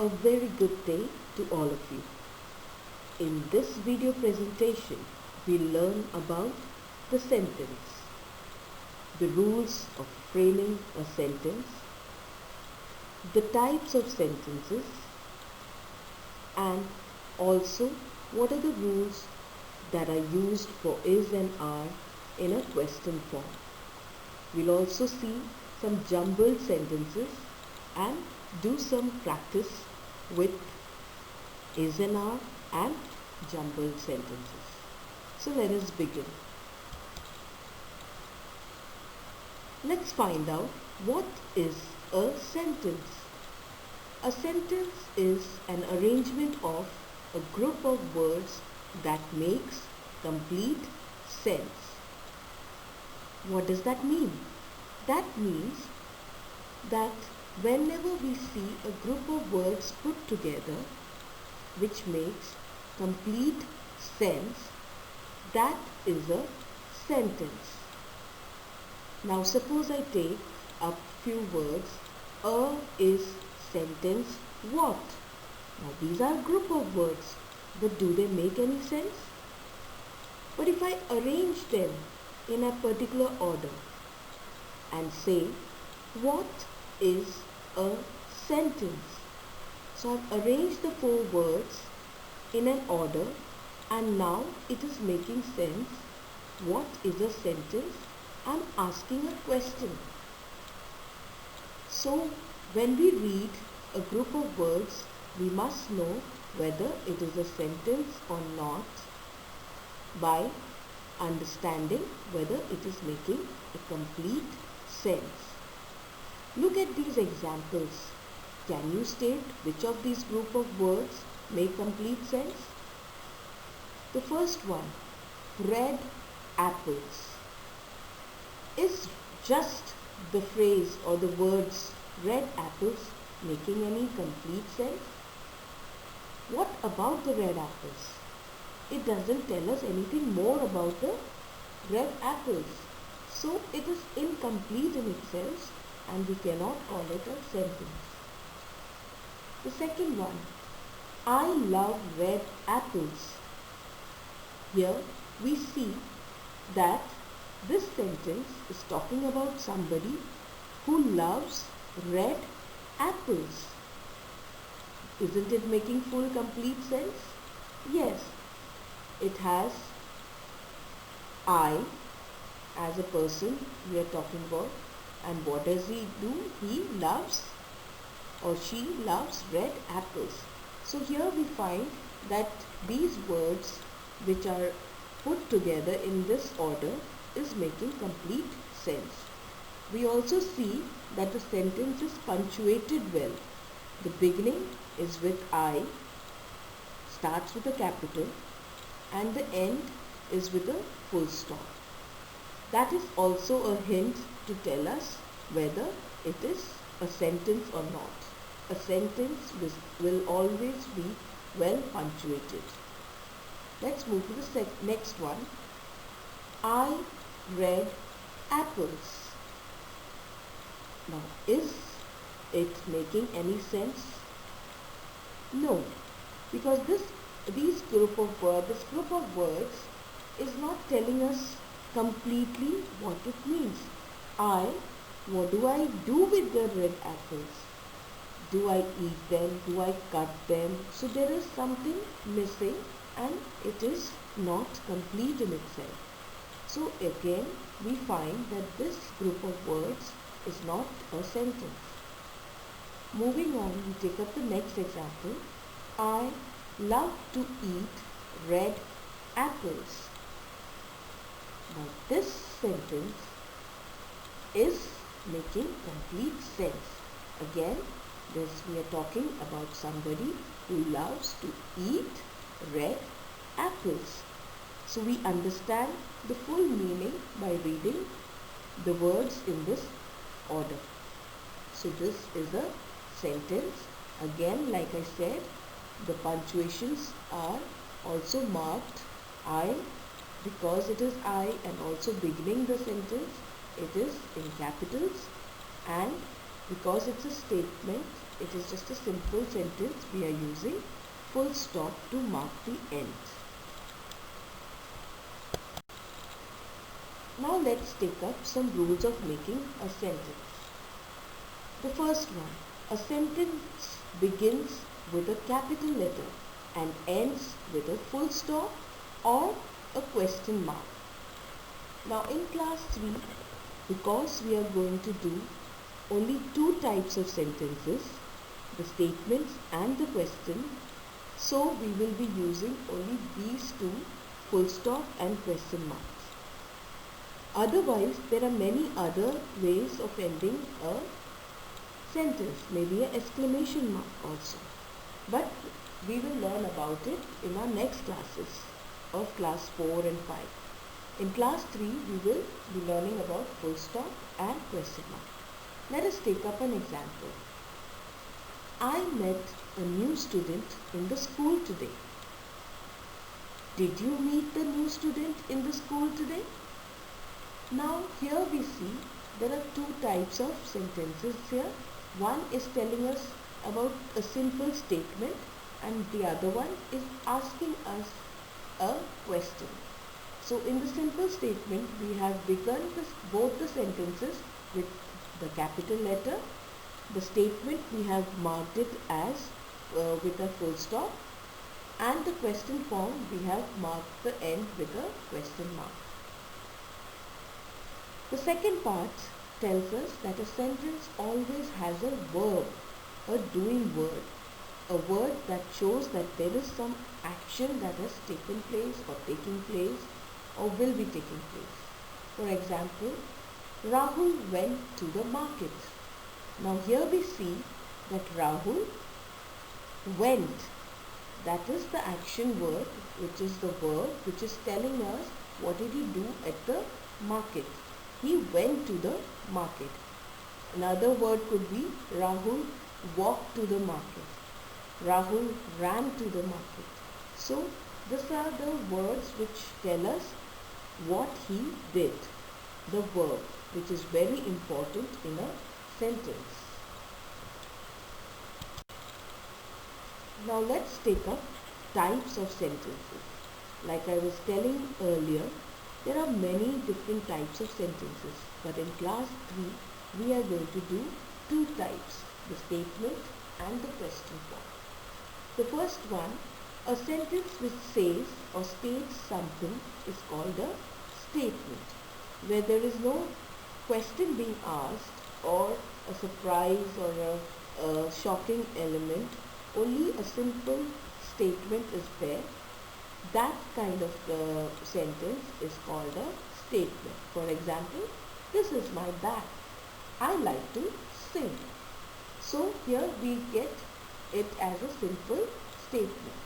A very good day to all of you. In this video presentation, we'll learn about the sentence, the rules of framing a sentence, the types of sentences, and also what are the rules that are used for is and are in a question form. We'll also see some jumbled sentences and do some practice with is and are and jumbled sentences. So let us begin. Let's find out what is a sentence. A sentence is an arrangement of a group of words that makes complete sense. What does that mean? That means that whenever we see a group of words put together which makes complete sense, that is a sentence. Now suppose I take up few words. A is sentence what? Now these are group of words, but do they make any sense? But if I arrange them in a particular order and say what is a sentence? So I've arranged the four words in an order and now it is making sense. What is a sentence? I'm asking a question. So when we read a group of words, we must know whether it is a sentence or not by understanding whether it is making a complete sense. Look at these examples. Can you state which of these group of words make complete sense? The first one, red apples. Is just the phrase or the words red apples making any complete sense? What about the red apples? It doesn't tell us anything more about the red apples. So it is incomplete in itself and we cannot call it a sentence. The second one, I love red apples. Here we see that this sentence is talking about somebody who loves red apples. Isn't it making full complete sense? Yes, it has I as a person we are talking about, and what does he do? He loves or she loves red apples. So here we find that these words which are put together in this order is making complete sense. We also see that the sentence is punctuated well. The beginning is with I, starts with a capital, and the end is with a full stop. That is also a hint to tell us whether it is a sentence or not. A sentence will always be well punctuated. Let's move to the next one. I read apples. Now, is it making any sense? No, because this group of words is not telling us completely what it means. What do I do with the red apples? Do I eat them? Do I cut them? So there is something missing and it is not complete in itself. So again, we find that this group of words is not a sentence. Moving on, we take up the next example. I love to eat red apples. Now this sentence is making complete sense. Again, we are talking about somebody who loves to eat red apples. So we understand the full meaning by reading the words in this order. So this is a sentence. Again, like I said, the punctuations are also marked I because it is I, and also beginning the sentence it is in capitals, and Because it's a statement, it is just a simple sentence, we are using full stop to mark the end. Now let's take up some rules of making a sentence. The first one, a sentence begins with a capital letter and ends with a full stop or a question mark. Now in class 3, because we are going to do only two types of sentences, the statements and the question, so we will be using only these two, full stop and question marks. Otherwise, there are many other ways of ending a sentence, maybe an exclamation mark also. But we will learn about it in our next classes of class 4 and 5. In class 3, we will be learning about full stop and question mark. Let us take up an example. I met a new student in the school today. Did you meet the new student in the school today? Now here we see there are two types of sentences here. One is telling us about a simple statement and the other one is asking us a question. So in the simple statement, we have begun both the sentences with the capital letter. The statement we have marked it as with a full stop, and the question form we have marked the end with a question mark. The second part tells us that a sentence always has a verb, a doing word, a word that shows that there is some action that has taken place or taking place or will be taking place. For example, Rahul went to the market. Now here we see that Rahul went. That is the action word, which is the verb, which is telling us what did he do at the market. He went to the market. Another word could be Rahul walked to the market. Rahul ran to the market. So these are the words which tell us what he did, the verb, which is very important in a sentence. Now let's take up types of sentences. Like I was telling earlier, there are many different types of sentences, but in class 3 we are going to do two types, the statement and the question form. The first one, a sentence which says or states something is called a statement, where there is no question being asked or a surprise or a shocking element, only a simple statement is there. That kind of sentence is called a statement. For example, this is my bag. I like to sing. So here we get it as a simple statement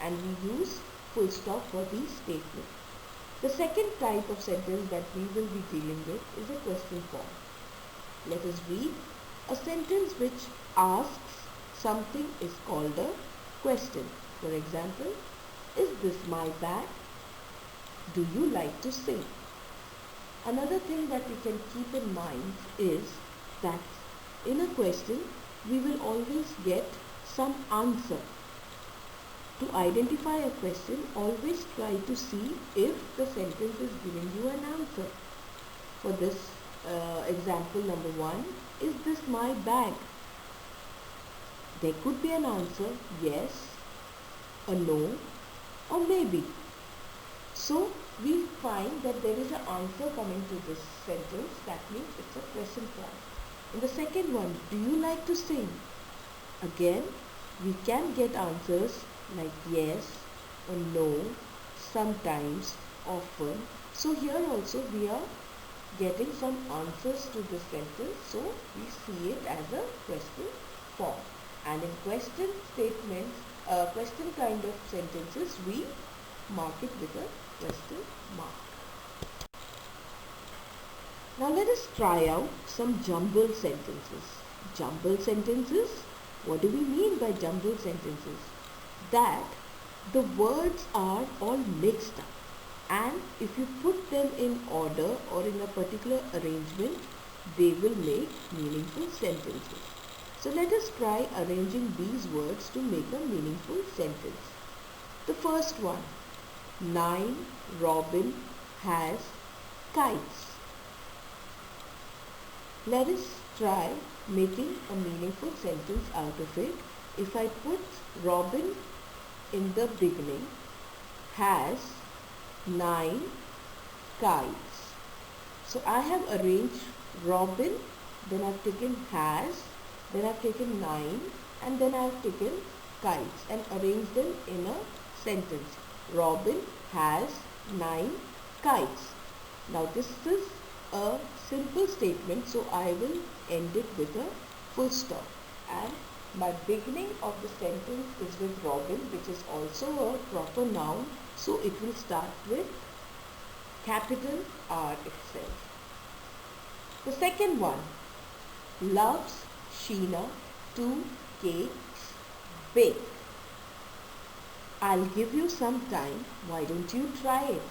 and we use full stop for the statement. The second type of sentence that we will be dealing with is a question form. Let us read. A sentence which asks something is called a question. For example, is this my bag? Do you like to sing? Another thing that we can keep in mind is that in a question we will always get some answer. To identify a question, always try to see if the sentence is giving you an answer. For this example number 1, is this my bag? There could be an answer, yes, a no, or maybe. So we find that there is an answer coming to this sentence, that means it's a question form. In the second one, do you like to sing? Again, we can get answers like yes or no, sometimes, often. So here also we are getting some answers to this sentence, so we see it as a question form. And in question statements, question kind of sentences, we mark it with a question mark. Now let us try out some jumbled sentences. Jumbled sentences, what do we mean by jumbled sentences? That the words are all mixed up, and if you put them in order or in a particular arrangement, they will make meaningful sentences. So let us try arranging these words to make a meaningful sentence. The first one, 9 Robin has kites. Let us try making a meaningful sentence out of it. If I put Robin in the beginning, has 9 kites. So I have arranged Robin, then I've taken has, then I've taken 9, and then I've taken kites and arranged them in a sentence. Robin has 9 kites. Now this is a simple statement, so I will end it with a full stop. And my beginning of the sentence is with Robin, which is also a proper noun, so it will start with capital R itself. The second one, loves Sheena 2 cakes bake. I'll give you some time, why don't you try it?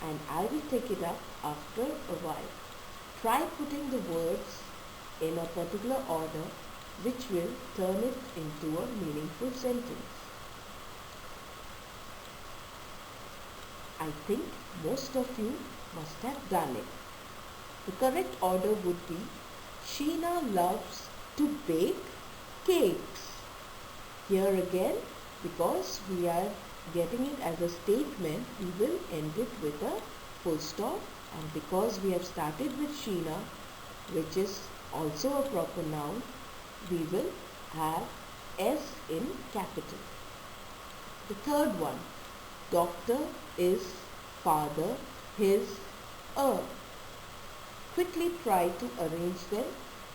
And I will take it up after a while. Try putting the words in a particular order which will turn it into a meaningful sentence. I think most of you must have done it. The correct order would be Sheena loves to bake cakes. Here again, because we are getting it as a statement, we will end it with a full stop, and because we have started with Sheena, which is also a proper noun, we will have S in capital. The third one, doctor is father his a. Quickly try to arrange them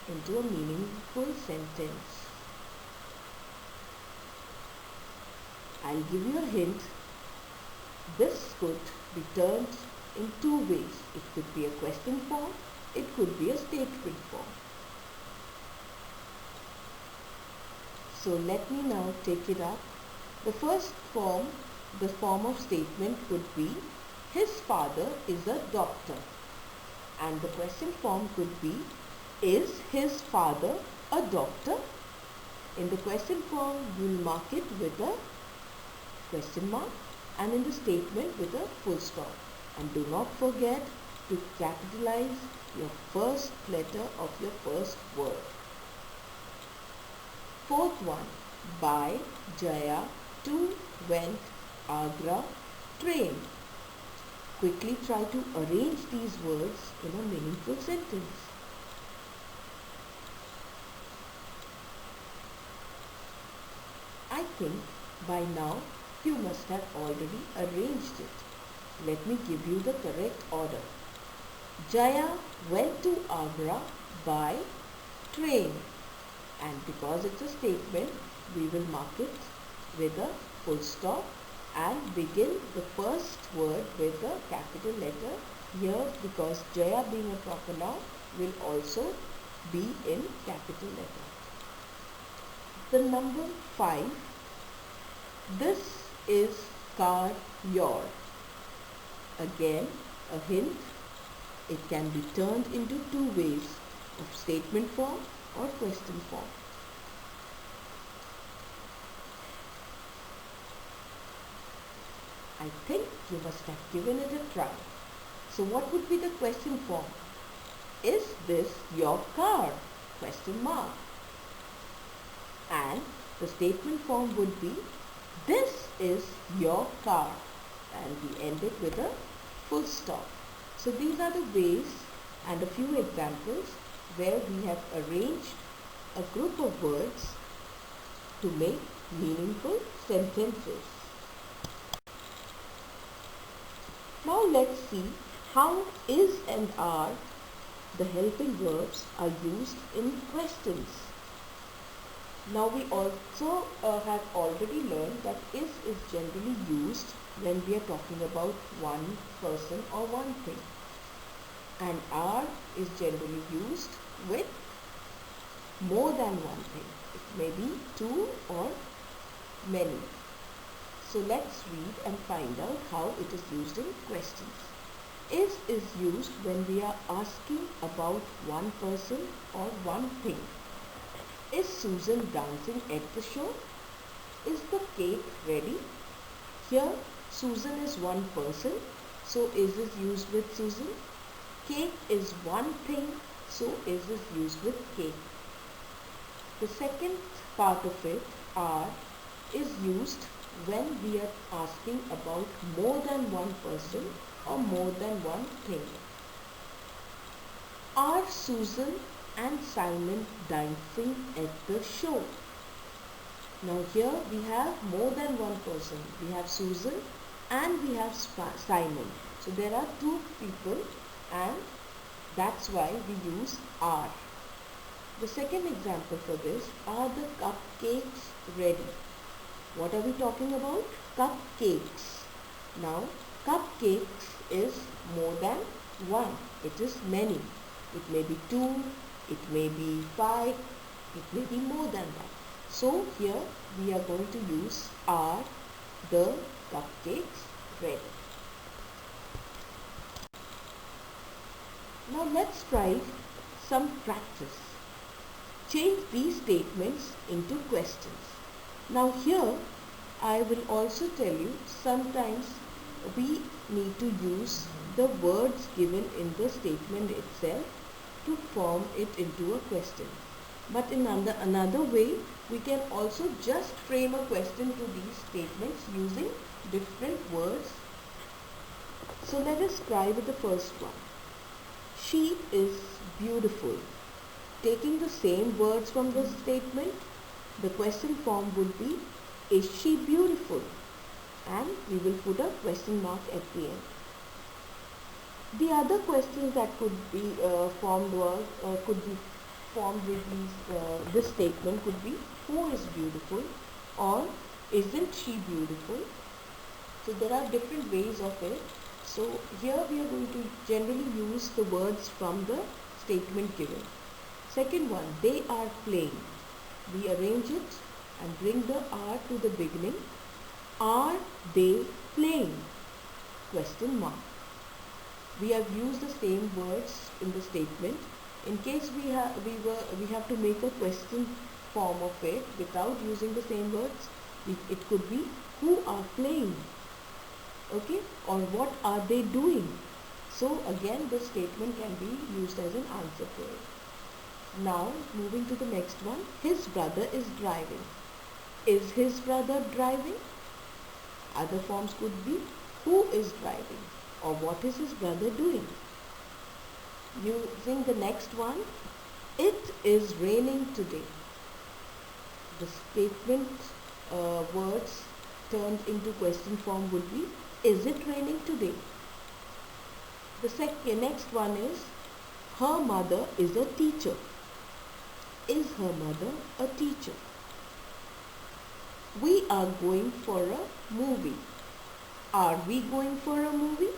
into a meaningful sentence. I'll give you a hint. This could be turned in two ways. It could be a question form, it could be a statement form. So let me now take it up. The first form, the form of statement would be, his father is a doctor. And the question form could be, is his father a doctor? In the question form, you will mark it with a question mark, and in the statement with a full stop. And do not forget to capitalize your first letter of your first word. Fourth one, by Jaya to went Agra train. Quickly try to arrange these words in a meaningful sentence. I think by now you must have already arranged it. Let me give you the correct order. Jaya went to Agra by train. And because it's a statement, we will mark it with a full stop and begin the first word with a capital letter. Here, because Jaya being a proper noun, will also be in capital letter. The number 5, this is car your. Again, a hint, it can be turned into two ways, of statement form or question form. I think you must have given it a try. So what would be the question form? Is this your car? Question mark. And the statement form would be, this is your car. And we end it with a full stop. So these are the ways and a few examples where we have arranged a group of words to make meaningful sentences. Now let's see how is and are, the helping verbs, are used in questions. Now we also have already learned that is generally used when we are talking about one person or one thing. And are is generally used with more than one thing. It may be two or many. So let's read and find out how it is used in questions. Is used when we are asking about one person or one thing. Is Susan dancing at the show? Is the cake ready? Here Susan is one person, so is used with Susan. Cake is one thing, so is used with cake. The second part of it, are, is used when we are asking about more than one person or more than one thing. Are Susan and Simon dancing at the show? Now here we have more than one person. We have Susan and we have Simon. So there are two people, and that's why we use are. The second example for this, are the cupcakes ready? What are we talking about? Cupcakes. Now cupcakes is more than one. It is many. It may be 2, it may be 5, it may be more than that. So here we are going to use are the cupcakes ready. Now let's try some practice. Change these statements into questions. Now here I will also tell you, sometimes we need to use the words given in the statement itself to form it into a question. But in another way, we can also just frame a question to these statements using different words. So let us try with the first one. She is beautiful. Taking the same words from the statement, the question form would be, is she beautiful? And we will put a question mark at the end. The other questions that could be formed with this statement could be, who is beautiful, or isn't she beautiful? So there are different ways of it. So here we are going to generally use the words from the statement given. Second one, they are playing. We arrange it and bring the are to the beginning. Are they playing? Question mark. We have used the same words in the statement. In case we have to make a question form of it without using the same words, it could be, who are playing? Okay, or what are they doing? So again, this statement can be used as an answer for it. Now moving to the next one, his brother is driving. Is his brother driving? Other forms could be, who is driving, or what is his brother doing? Using the next one, it is raining today. The statement words turned into question form would be, is it raining today? The next one is, her mother is a teacher. Is her mother a teacher? We are going for a movie. Are we going for a movie?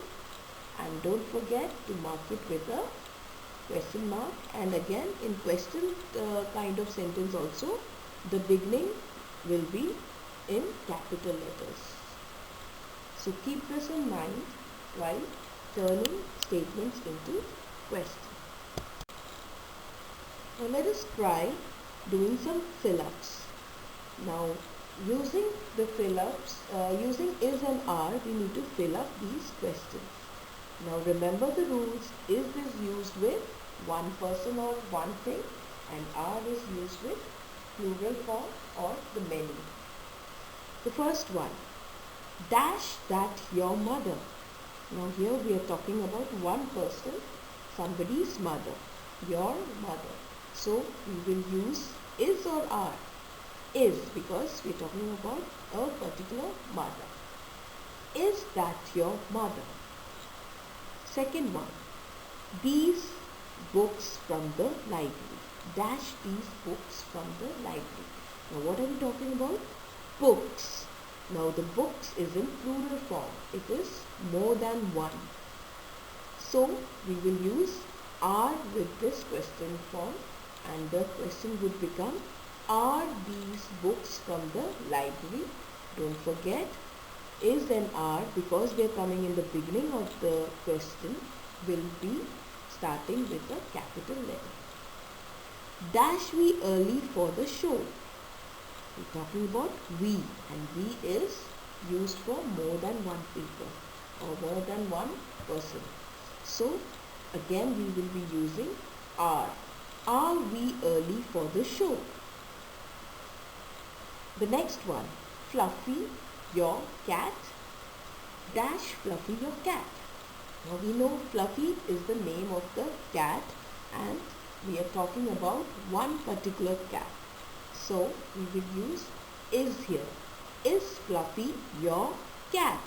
And don't forget to mark it with a question mark. And again, in question kind of sentence also, the beginning will be in capital letters. So keep this in mind while turning statements into questions. Now let us try doing some fill-ups. Now using the fill-ups, using is and are, we need to fill up these questions. Now remember the rules. Is used with one person or one thing, and are is used with plural form or the many. The first one, dash that your mother. Now here we are talking about one person, somebody's mother, your mother. So we will use is or are. Is, because we are talking about a particular mother. Is that your mother? Second one, these books from the library. Dash these books from the library. Now what are we talking about? Books. Now the books is in plural form. It is more than one. So we will use are with this question form, and the question would become, are these books from the library? Don't forget, is and are, because they are coming in the beginning of the question, will be starting with a capital letter. Dash we early for the show. We're talking about we, and we is used for more than one people or more than one person. So again we will be using are. Are we early for the show? The next one, Fluffy, your cat. Dash Fluffy, your cat. Now we know Fluffy is the name of the cat and we are talking about one particular cat. So we will use is here. Is Fluffy your cat?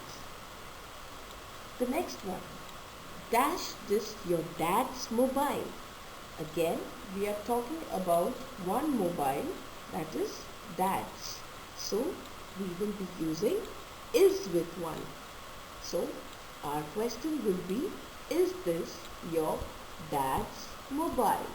The next one, dash this your dad's mobile. Again we are talking about one mobile, that is dad's. So we will be using is with one. So our question will be, is this your dad's mobile?